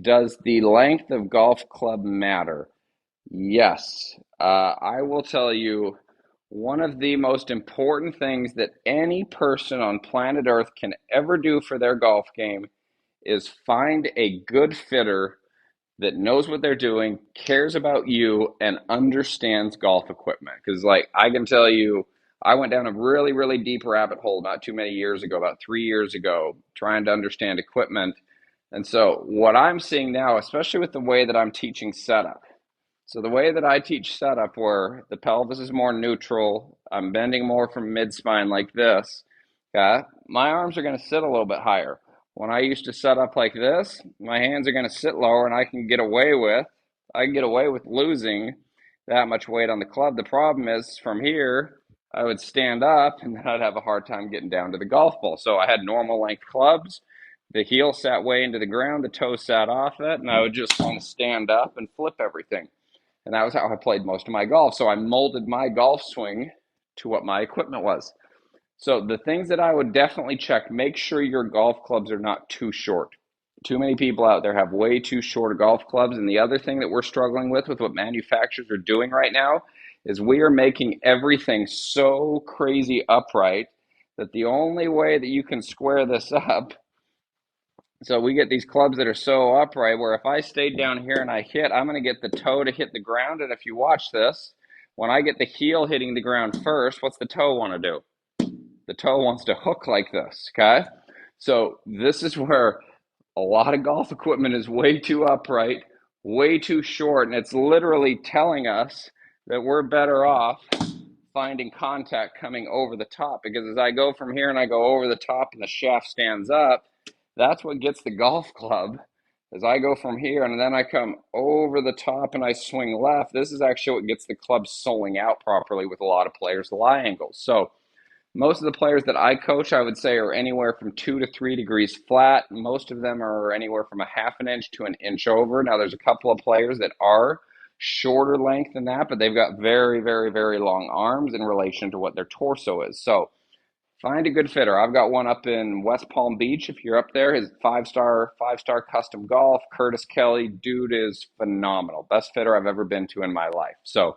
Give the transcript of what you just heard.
Does the length of golf club matter? Yes. I will tell you one of the most important things that any person on planet Earth can ever do for their golf game is find a good fitter that knows what they're doing, cares about you, and understands golf equipment. Because, like, I can tell you, I went down a really, really deep rabbit hole not too many years ago, about 3 years ago, trying to understand equipment. And so, what I'm seeing now, especially with the way that I'm teaching setup, so the way that I teach setup, where the pelvis is more neutral, I'm bending more from mid spine like this. Okay, my arms are going to sit a little bit higher. When I used to set up like this, my hands are going to sit lower, and I can get away with losing that much weight on the club. The problem is from here, I would stand up, and then I'd have a hard time getting down to the golf ball. So I had normal length clubs. The heel sat way into the ground, the toe sat off it, and I would just kind of stand up and flip everything. And that was how I played most of my golf. So I molded my golf swing to what my equipment was. So the things that I would definitely check, make sure your golf clubs are not too short. Too many people out there have way too short golf clubs. And the other thing that we're struggling with what manufacturers are doing right now is we are making everything so crazy upright that the only way that you can square this up, so we get these clubs that are so upright where if I stayed down here and I hit, I'm going to get the toe to hit the ground. And if you watch this, when I get the heel hitting the ground first, what's the toe want to do? The toe wants to hook like this, okay? So this is where a lot of golf equipment is way too upright, way too short, and it's literally telling us that we're better off finding contact coming over the top, because as I go from here and I go over the top and the shaft stands up, that's what gets the golf club. As I go from here and then I come over the top and I swing left, this is actually what gets the club soling out properly with a lot of players' lie angles. So most of the players that I coach, I would say, are anywhere from 2 to 3 degrees flat. Most of them are anywhere from a half an inch to an inch over. Now, there's a couple of players that are shorter length than that, but they've got very, very, very long arms in relation to what their torso is. So find a good fitter. I've got one up in West Palm Beach. If you're up there, his five-star custom golf, Curtis Kelly. Dude is phenomenal. Best fitter I've ever been to in my life. So